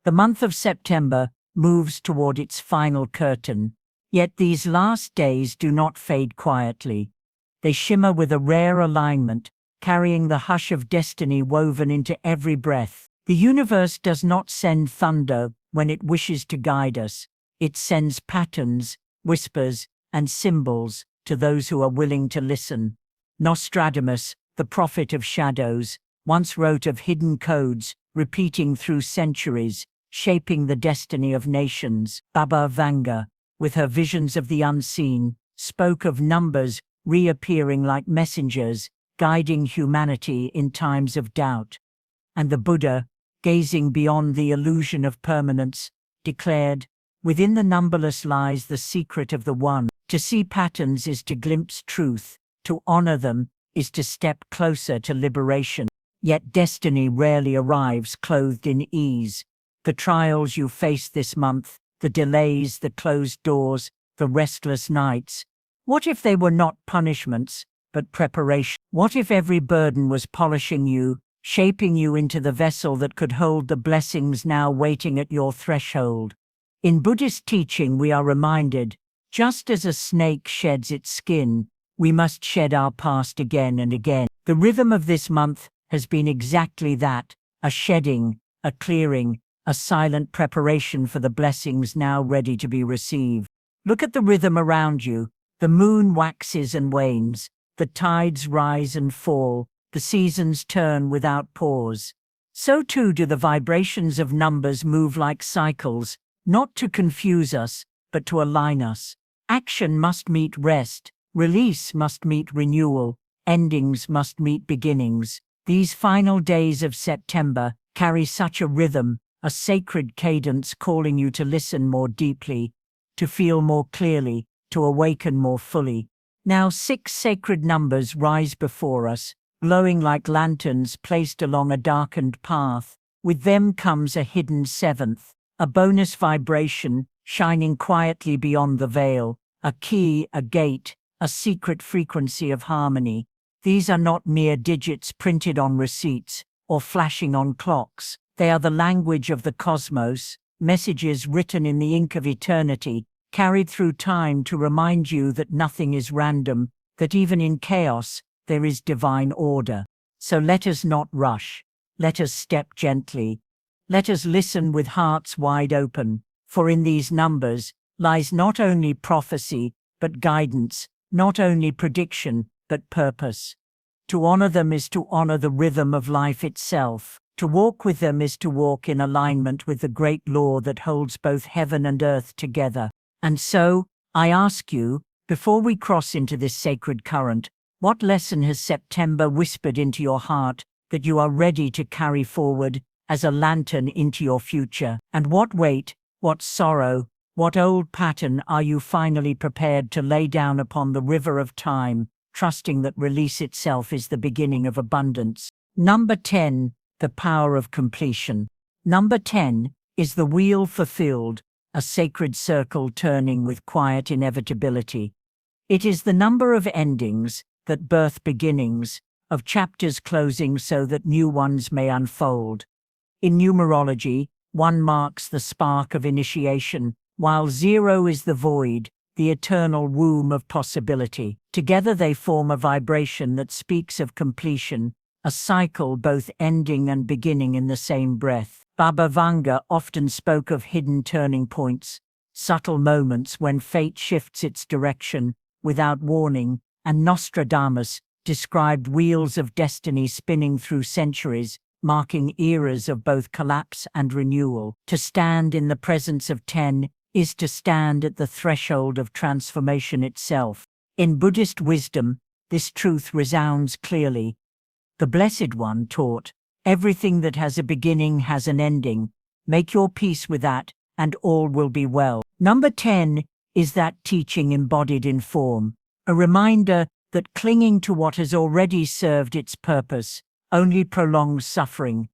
The month of September moves toward its final curtain, yet these last days do not fade quietly. They shimmer with a rare alignment, carrying the hush of destiny woven into every breath. The universe does not send thunder when it wishes to guide us. It sends patterns, whispers, and symbols to those who are willing to listen. Nostradamus, the prophet of shadows, once wrote of hidden codes, repeating through centuries, shaping the destiny of nations. Baba Vanga, with her visions of the unseen, spoke of numbers reappearing like messengers, guiding humanity in times of doubt. And the Buddha, gazing beyond the illusion of permanence, declared, "Within the numberless lies the secret of the One. To see patterns is to glimpse truth, to honor them is to step closer to liberation." Yet destiny rarely arrives clothed in ease. The trials you face this month, the delays, the closed doors, the restless nights, what if they were not punishments, but preparation? What if every burden was polishing you, shaping you into the vessel that could hold the blessings now waiting at your threshold? In Buddhist teaching we are reminded, just as a snake sheds its skin, we must shed our past again and again. The rhythm of this month has been exactly that, a shedding, a clearing, a silent preparation for the blessings now ready to be received. Look at the rhythm around you. The moon waxes and wanes, the tides rise and fall, the seasons turn without pause. So too do the vibrations of numbers move like cycles, not to confuse us, but to align us. Action must meet rest, release must meet renewal, endings must meet beginnings. These final days of September carry such a rhythm, a sacred cadence calling you to listen more deeply, to feel more clearly, to awaken more fully. Now 6 sacred numbers rise before us, glowing like lanterns placed along a darkened path. With them comes a hidden 7th, a bonus vibration, shining quietly beyond the veil, a key, a gate, a secret frequency of harmony. These are not mere digits printed on receipts or flashing on clocks. They are the language of the cosmos, messages written in the ink of eternity, carried through time to remind you that nothing is random, that even in chaos, there is divine order. So let us not rush. Let us step gently. Let us listen with hearts wide open, for in these numbers lies not only prophecy, but guidance, not only prediction, but purpose. To honor them is to honor the rhythm of life itself. To walk with them is to walk in alignment with the great law that holds both heaven and earth together. And so, I ask you, before we cross into this sacred current, what lesson has September whispered into your heart that you are ready to carry forward as a lantern into your future? And what weight, what sorrow, what old pattern are you finally prepared to lay down upon the river of time, trusting that release itself is the beginning of abundance? Number 10, the power of completion. Number 10 is the wheel fulfilled, a sacred circle turning with quiet inevitability. It is the number of endings that birth beginnings, of chapters closing so that new ones may unfold. In numerology, 1 marks the spark of initiation, while 0 is the void, the eternal womb of possibility. Together they form a vibration that speaks of completion, a cycle both ending and beginning in the same breath. Baba Vanga often spoke of hidden turning points, subtle moments when fate shifts its direction without warning, and Nostradamus described wheels of destiny spinning through centuries, marking eras of both collapse and renewal. To stand in the presence of 10 is to stand at the threshold of transformation itself. In Buddhist wisdom, this truth resounds clearly. The Blessed One taught, "Everything that has a beginning has an ending. Make your peace with that, and all will be well." Number 10 is that teaching embodied in form, a reminder that clinging to what has already served its purpose only prolongs suffering.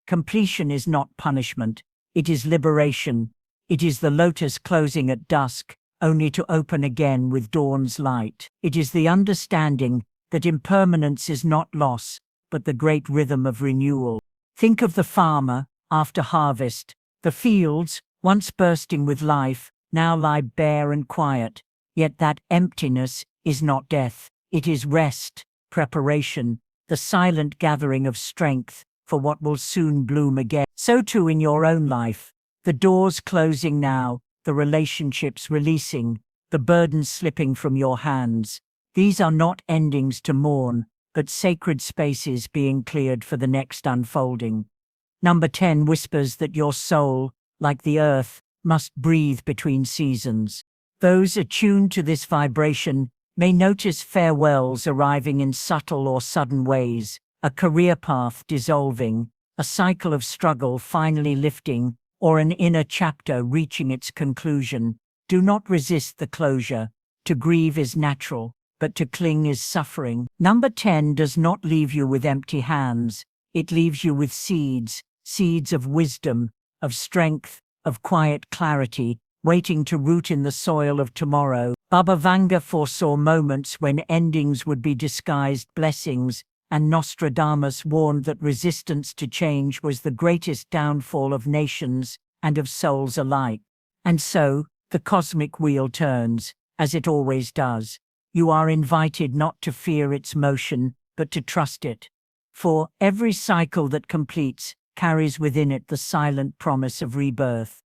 Completion is not punishment, it is liberation. It is the lotus closing at dusk, only to open again with dawn's light. It is the understanding that impermanence is not loss, but the great rhythm of renewal. Think of the farmer, after harvest, The fields, once bursting with life, now lie bare and quiet, yet that emptiness is not death, it is rest, preparation, the silent gathering of strength for what will soon bloom again. So too in your own life, the doors closing now, the relationships releasing, the burdens slipping from your hands. These are not endings to mourn, but sacred spaces being cleared for the next unfolding. Number 10 whispers that your soul, like the earth, must breathe between seasons. Those attuned to this vibration may notice farewells arriving in subtle or sudden ways, a career path dissolving, a cycle of struggle finally lifting, or an inner chapter reaching its conclusion. Do not resist the closure. To grieve is natural, but to cling is suffering. Number 10 does not leave you with empty hands. It leaves you with seeds, seeds of wisdom, of strength, of quiet clarity, waiting to root in the soil of tomorrow. Baba Vanga foresaw moments when endings would be disguised blessings, and Nostradamus warned that resistance to change was the greatest downfall of nations and of souls alike. And so, the cosmic wheel turns, as it always does. You are invited not to fear its motion, but to trust it. For every cycle that completes carries within it the silent promise of rebirth.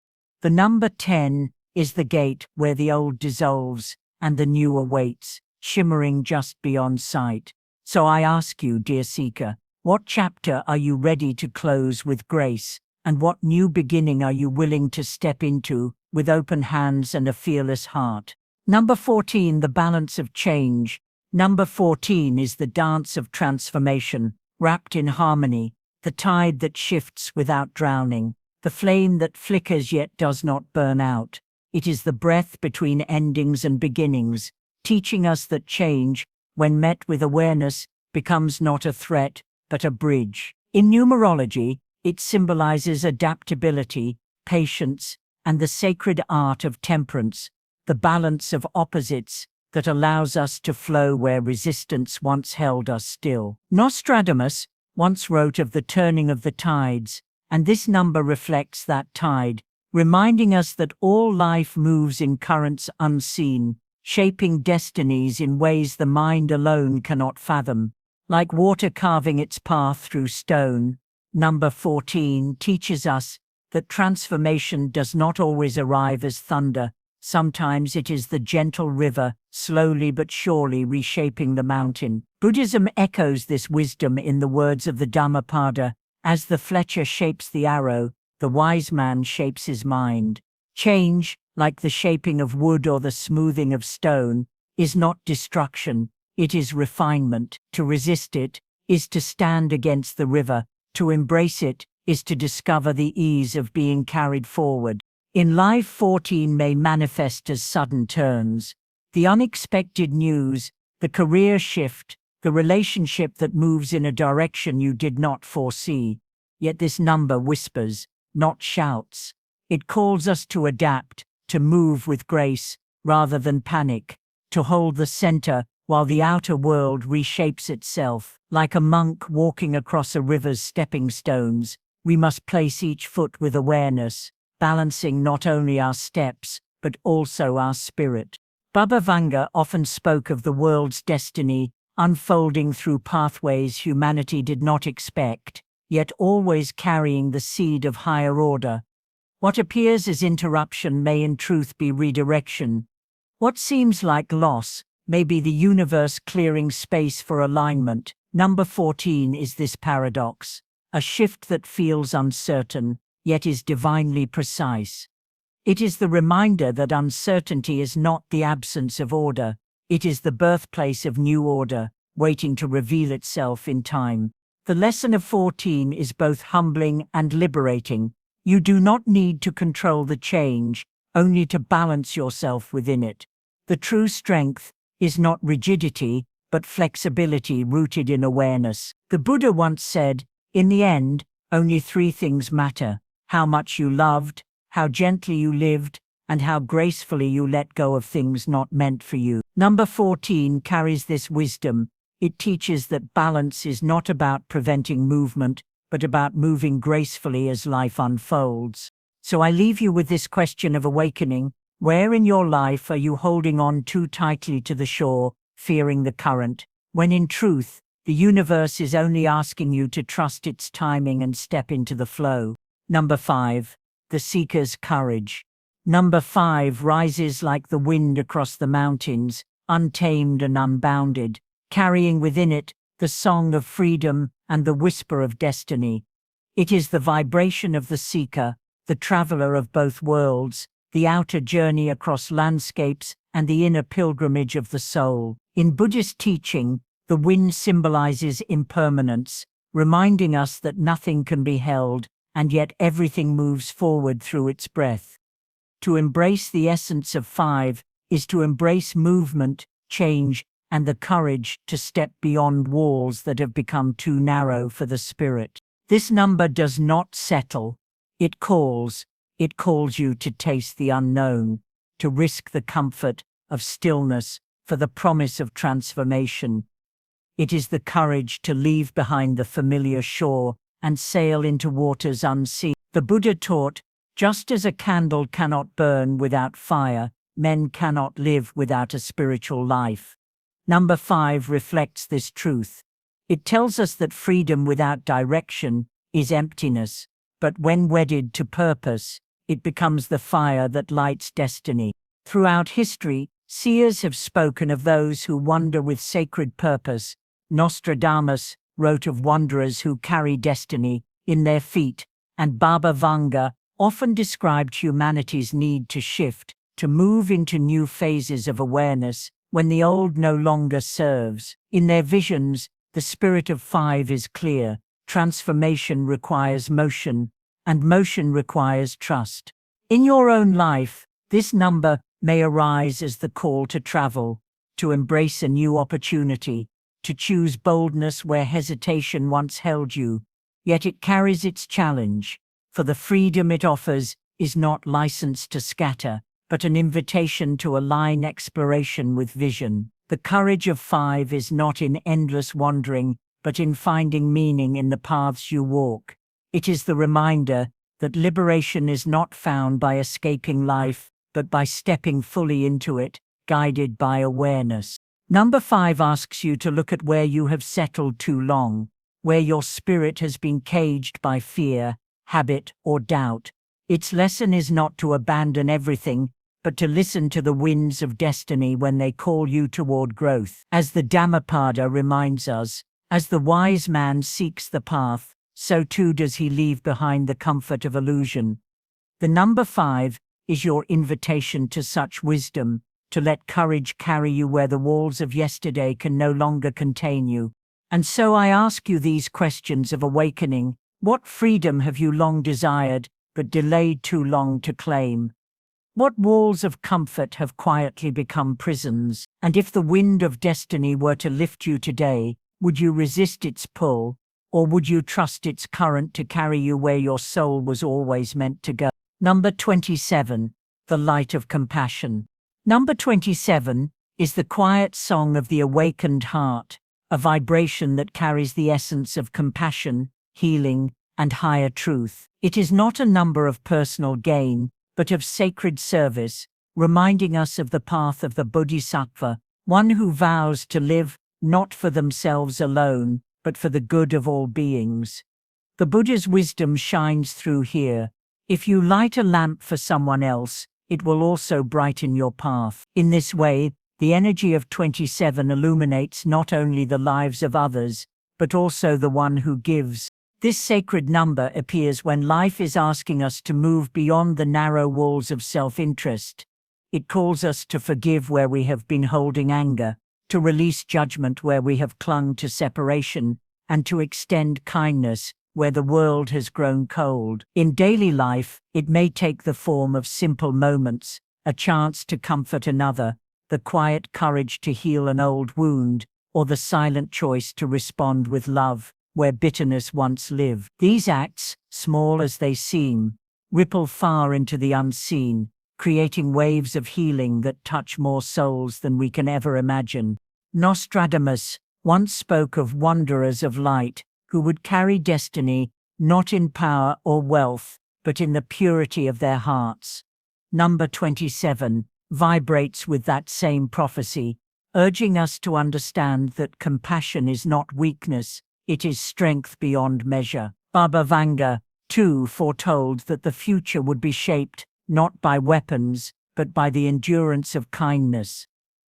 The number 10 is the gate where the old dissolves and the new awaits, shimmering just beyond sight. So I ask you, dear seeker, what chapter are you ready to close with grace, and what new beginning are you willing to step into with open hands and a fearless heart? Number 14, the balance of change. Number 14 is the dance of transformation, wrapped in harmony, the tide that shifts without drowning, the flame that flickers yet does not burn out. It is the breath between endings and beginnings, teaching us that change, when met with awareness, becomes not a threat, but a bridge. In numerology, it symbolizes adaptability, patience, and the sacred art of temperance, the balance of opposites that allows us to flow where resistance once held us still. Nostradamus once wrote of the turning of the tides, and this number reflects that tide, reminding us that all life moves in currents unseen, shaping destinies in ways the mind alone cannot fathom. Like water carving its path through stone, number 14 teaches us that transformation does not always arrive as thunder. Sometimes it is the gentle river, slowly but surely reshaping the mountain. Buddhism echoes this wisdom in the words of the Dhammapada, as the fletcher shapes the arrow, the wise man shapes his mind. Change, like the shaping of wood or the smoothing of stone, is not destruction, it is refinement. To resist it is to stand against the river, to embrace it is to discover the ease of being carried forward. In life, 14 may manifest as sudden turns, the unexpected news, the career shift, the relationship that moves in a direction you did not foresee. Yet this number whispers, not shouts. It calls us to adapt, to move with grace, rather than panic, to hold the center while the outer world reshapes itself. Like a monk walking across a river's stepping stones, we must place each foot with awareness, balancing not only our steps, but also our spirit. Baba Vanga often spoke of the world's destiny unfolding through pathways humanity did not expect, yet always carrying the seed of higher order. What appears as interruption may in truth be redirection. What seems like loss may be the universe clearing space for alignment. Number 14 is this paradox, a shift that feels uncertain, yet is divinely precise. It is the reminder that uncertainty is not the absence of order, it is the birthplace of new order, waiting to reveal itself in time. The lesson of 14 is both humbling and liberating. You do not need to control the change, only to balance yourself within it. The true strength is not rigidity, but flexibility rooted in awareness. The Buddha once said, in the end, only 3 things matter: how much you loved, how gently you lived, and how gracefully you let go of things not meant for you. Number 14 carries this wisdom. It teaches that balance is not about preventing movement, but about moving gracefully as life unfolds. So I leave you with this question of awakening. Where in your life are you holding on too tightly to the shore, fearing the current, when in truth, the universe is only asking you to trust its timing and step into the flow? Number 5. The Seeker's Courage. Number 5 rises like the wind across the mountains, untamed and unbounded, carrying within it the song of freedom and the whisper of destiny. It is the vibration of the seeker, the traveler of both worlds, the outer journey across landscapes and the inner pilgrimage of the soul. In Buddhist teaching, the wind symbolizes impermanence, reminding us that nothing can be held, and yet everything moves forward through its breath. To embrace the essence of 5 is to embrace movement, change, and the courage to step beyond walls that have become too narrow for the spirit. This number does not settle. It calls you to taste the unknown, to risk the comfort of stillness for the promise of transformation. It is the courage to leave behind the familiar shore and sail into waters unseen. The Buddha taught, just as a candle cannot burn without fire, men cannot live without a spiritual life. Number 5 reflects this truth. It tells us that freedom without direction is emptiness, but when wedded to purpose, it becomes the fire that lights destiny. Throughout history, seers have spoken of those who wander with sacred purpose. Nostradamus wrote of wanderers who carry destiny in their feet, and Baba Vanga often described humanity's need to shift, to move into new phases of awareness when the old no longer serves. In their visions, the spirit of 5 is clear. Transformation requires motion, and motion requires trust. In your own life, this number may arise as the call to travel, to embrace a new opportunity, to choose boldness where hesitation once held you. Yet it carries its challenge, for the freedom it offers is not license to scatter, but an invitation to align exploration with vision. The courage of 5 is not in endless wandering, but in finding meaning in the paths you walk. It is the reminder that liberation is not found by escaping life, but by stepping fully into it, guided by awareness. Number 5 asks you to look at where you have settled too long, where your spirit has been caged by fear, habit, or doubt. Its lesson is not to abandon everything, but to listen to the winds of destiny when they call you toward growth. As the Dhammapada reminds us, as the wise man seeks the path, so too does he leave behind the comfort of illusion. The number 5 is your invitation to such wisdom, to let courage carry you where the walls of yesterday can no longer contain you. And so I ask you these questions of awakening. What freedom have you long desired, but delayed too long to claim? What walls of comfort have quietly become prisons? And if the wind of destiny were to lift you today, would you resist its pull, or would you trust its current to carry you where your soul was always meant to go? Number 27, the light of compassion. Number 27 is the quiet song of the awakened heart, a vibration that carries the essence of compassion, healing, and higher truth. It is not a number of personal gain, but of sacred service, reminding us of the path of the Bodhisattva, one who vows to live not for themselves alone, but for the good of all beings. The Buddha's wisdom shines through here. If you light a lamp for someone else, it will also brighten your path. In this way, the energy of 27 illuminates not only the lives of others, but also the one who gives. This sacred number appears when life is asking us to move beyond the narrow walls of self-interest. It calls us to forgive where we have been holding anger, to release judgment where we have clung to separation, and to extend kindness where the world has grown cold. In daily life, it may take the form of simple moments, a chance to comfort another, the quiet courage to heal an old wound, or the silent choice to respond with love where bitterness once lived. These acts, small as they seem, ripple far into the unseen, creating waves of healing that touch more souls than we can ever imagine. Nostradamus once spoke of wanderers of light who would carry destiny not in power or wealth, but in the purity of their hearts. Number 27 vibrates with that same prophecy, urging us to understand that compassion is not weakness, it is strength beyond measure. Baba Vanga, too, foretold that the future would be shaped not by weapons, but by the endurance of kindness.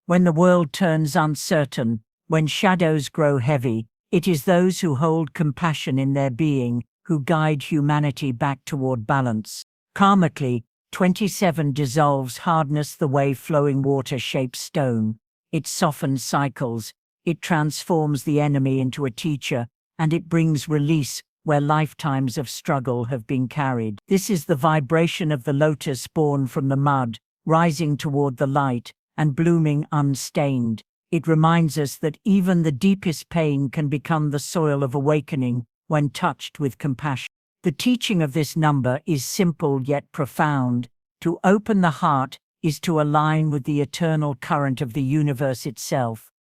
When the world turns uncertain, when shadows grow heavy, it is those who hold compassion in their being who guide humanity back toward balance. Karmically, 27 dissolves hardness the way flowing water shapes stone. It softens cycles, it transforms the enemy into a teacher, and it brings release where lifetimes of struggle have been carried. This is the vibration of the lotus born from the mud, rising toward the light, and blooming unstained. It reminds us that even the deepest pain can become the soil of awakening when touched with compassion. The teaching of this number is simple yet profound. To open the heart is to align with the eternal current of the universe itself.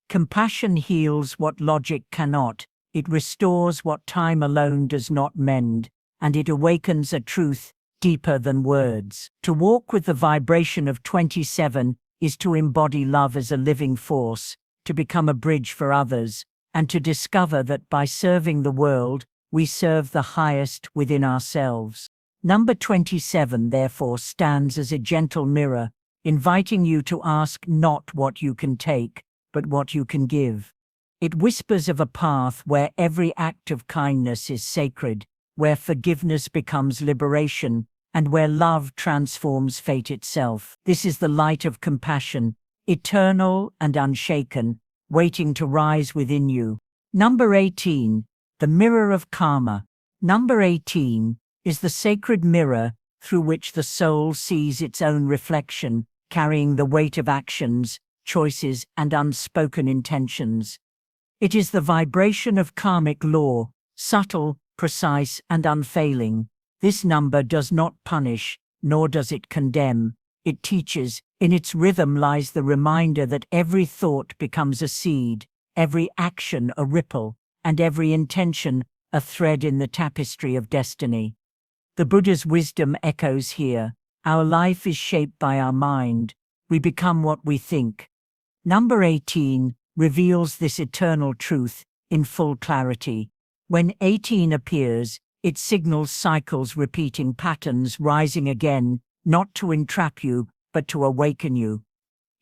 Compassion heals what logic cannot, it restores what time alone does not mend, and it awakens a truth deeper than words. To walk with the vibration of 27 is to embody love as a living force, to become a bridge for others, and to discover that by serving the world, we serve the highest within ourselves. Number 27 therefore stands as a gentle mirror, inviting you to ask not what you can take, but what you can give. It whispers of a path where every act of kindness is sacred, where forgiveness becomes liberation, and where love transforms fate itself. This is the light of compassion, eternal and unshaken, waiting to rise within you. Number 18, the mirror of karma. Number 18 is the sacred mirror through which the soul sees its own reflection, carrying the weight of actions, choices, and unspoken intentions. It is the vibration of karmic law, subtle, precise, and unfailing. This number does not punish, nor does it condemn. It teaches. In its rhythm lies the reminder that every thought becomes a seed, every action a ripple, and every intention a thread in the tapestry of destiny. The Buddha's wisdom echoes here. Our life is shaped by our mind. We become what we think. Number 18 reveals this eternal truth in full clarity. When 18 appears, it signals cycles repeating patterns rising again, not to entrap you, but to awaken you.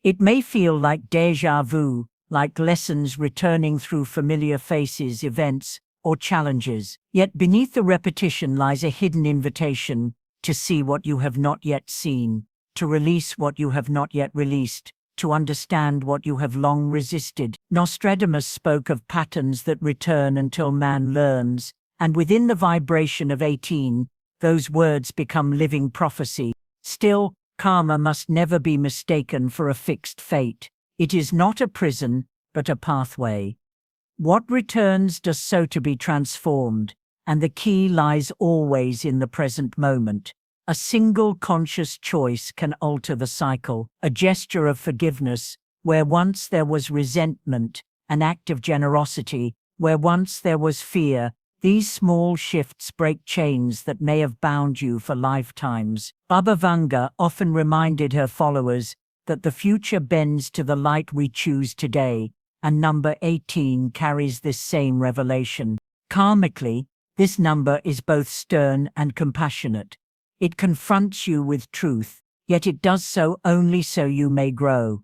It may feel like déjà vu, like lessons returning through familiar faces, events, or challenges. Yet beneath the repetition lies a hidden invitation to see what you have not yet seen, to release what you have not yet released, to understand what you have long resisted. Nostradamus spoke of patterns that return until man learns, and within the vibration of 18, those words become living prophecy. Still, karma must never be mistaken for a fixed fate. It is not a prison, but a pathway. What returns does so to be transformed, and the key lies always in the present moment. A single conscious choice can alter the cycle, a gesture of forgiveness, where once there was resentment, an act of generosity, where once there was fear. These small shifts break chains that may have bound you for lifetimes. Baba Vanga often reminded her followers that the future bends to the light we choose today, and number 18 carries this same revelation. Karmically, this number is both stern and compassionate. It confronts you with truth, yet it does so only so you may grow.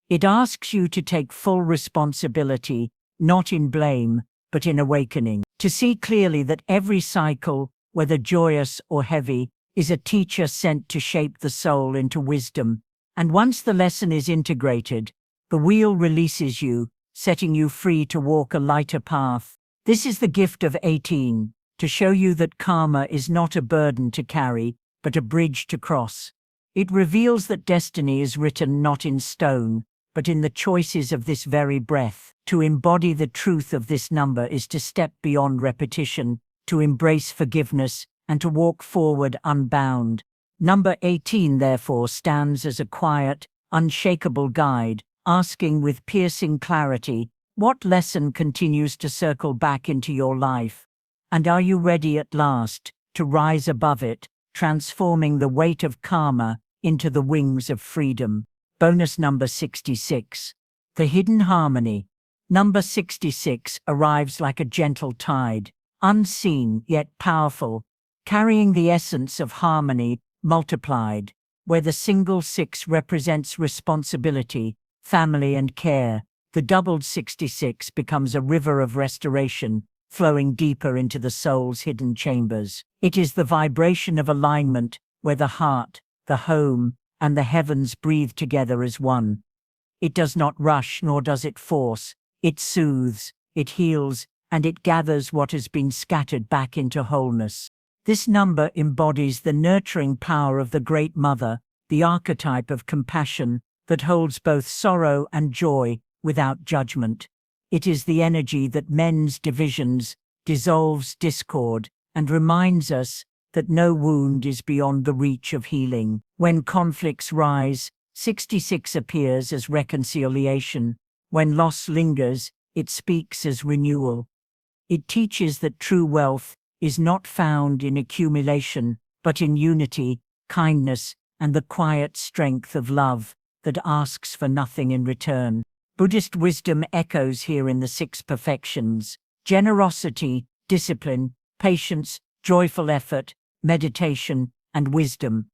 It asks you to take full responsibility, not in blame, but in awakening. To see clearly that every cycle, whether joyous or heavy, is a teacher sent to shape the soul into wisdom. And once the lesson is integrated, the wheel releases you, setting you free to walk a lighter path. This is the gift of 18, to show you that karma is not a burden to carry, but a bridge to cross. It reveals that destiny is written not in stone, but in the choices of this very breath. To embody the truth of this number is to step beyond repetition, to embrace forgiveness, and to walk forward unbound. Number 18 therefore stands as a quiet, unshakable guide, asking with piercing clarity, what lesson continues to circle back into your life? And are you ready at last to rise above it, transforming the weight of karma into the wings of freedom. Bonus number 66. The hidden harmony. Number 66 arrives like a gentle tide, unseen yet powerful, carrying the essence of harmony multiplied, where the single 6 represents responsibility, family and care. The doubled 66 becomes a river of restoration, flowing deeper into the soul's hidden chambers. It is the vibration of alignment, where the heart, the home, and the heavens breathe together as one. It does not rush nor does it force. It soothes, it heals, and it gathers what has been scattered back into wholeness. This number embodies the nurturing power of the Great Mother, the archetype of compassion that holds both sorrow and joy without judgment. It is the energy that mends divisions, dissolves discord, and reminds us that no wound is beyond the reach of healing. When conflicts rise, 66 appears as reconciliation. When loss lingers, it speaks as renewal. It teaches that true wealth is not found in accumulation, but in unity, kindness, and the quiet strength of love that asks for nothing in return. Buddhist wisdom echoes here in the 6 perfections: generosity, discipline, patience, joyful effort, meditation, and wisdom.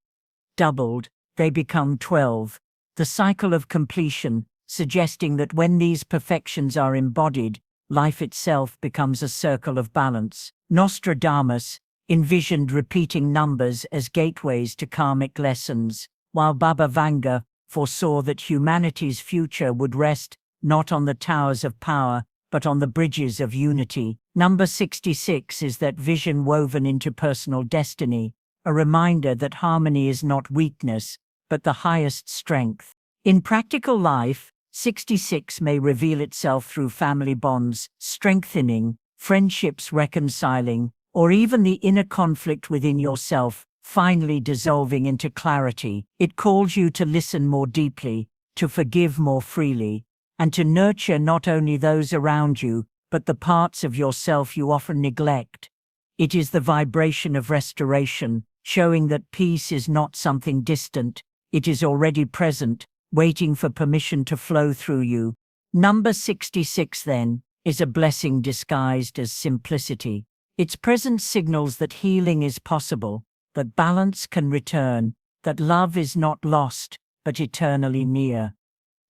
Doubled, they become 12, the cycle of completion, suggesting that when these perfections are embodied, life itself becomes a circle of balance. Nostradamus envisioned repeating numbers as gateways to karmic lessons, while Baba Vanga foresaw that humanity's future would rest not on the towers of power, but on the bridges of unity. Number 66 is that vision woven into personal destiny, a reminder that harmony is not weakness, but the highest strength. In practical life, 66 may reveal itself through family bonds strengthening, friendships reconciling, or even the inner conflict within yourself finally dissolving into clarity. It calls you to listen more deeply, to forgive more freely, and to nurture not only those around you, but the parts of yourself you often neglect. It is the vibration of restoration, showing that peace is not something distant, it is already present, waiting for permission to flow through you. Number 66, then, is a blessing disguised as simplicity. Its presence signals that healing is possible, that balance can return, that love is not lost, but eternally near.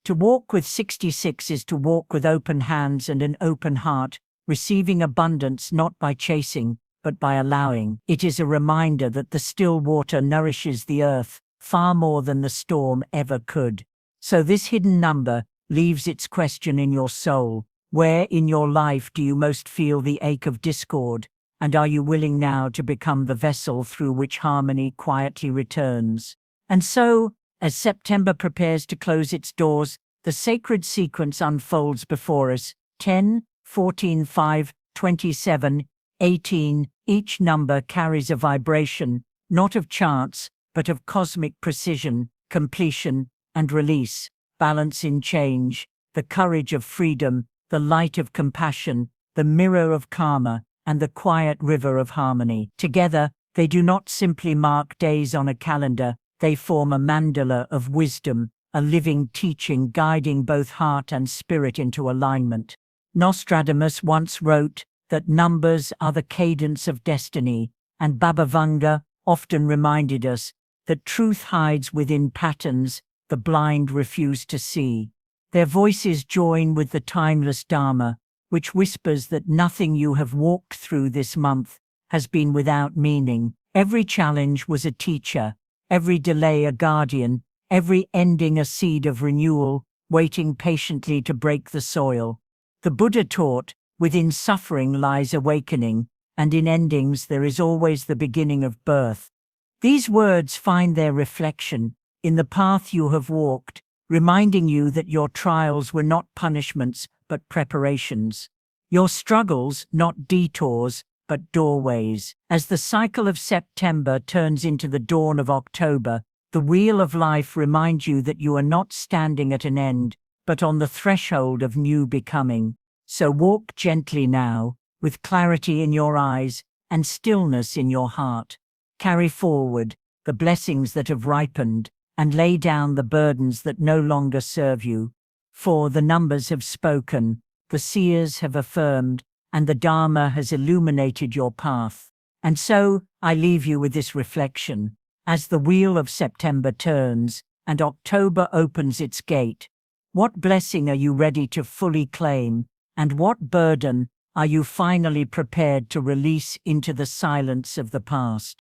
To walk with 66 is to walk with open hands and an open heart, receiving abundance not by chasing, but by allowing. It is a reminder that the still water nourishes the earth far more than the storm ever could. So this hidden number leaves its question in your soul. Where in your life do you most feel the ache of discord? And are you willing now to become the vessel through which harmony quietly returns? And so, as September prepares to close its doors, the sacred sequence unfolds before us: 10, 14, 5, 27, 18. Each number carries a vibration, not of chance, but of cosmic precision, completion, and release, balance in change, the courage of freedom, the light of compassion, the mirror of karma, and the quiet river of harmony. Together, they do not simply mark days on a calendar, they form a mandala of wisdom, a living teaching guiding both heart and spirit into alignment. Nostradamus once wrote that numbers are the cadence of destiny, and Baba Vanga often reminded us that truth hides within patterns the blind refuse to see. Their voices join with the timeless Dharma, which whispers that nothing you have walked through this month has been without meaning. Every challenge was a teacher, every delay a guardian, every ending a seed of renewal, waiting patiently to break the soil. The Buddha taught, within suffering lies awakening, and in endings there is always the beginning of birth. These words find their reflection in the path you have walked, reminding you that your trials were not punishments, but preparations. Your struggles, not detours, but doorways. As the cycle of September turns into the dawn of October, the wheel of life reminds you that you are not standing at an end, but on the threshold of new becoming. So walk gently now, with clarity in your eyes and stillness in your heart. Carry forward the blessings that have ripened, and lay down the burdens that no longer serve you. For the numbers have spoken, the seers have affirmed, and the Dharma has illuminated your path. And so, I leave you with this reflection. As the wheel of September turns, and October opens its gate, what blessing are you ready to fully claim, and what burden are you finally prepared to release into the silence of the past?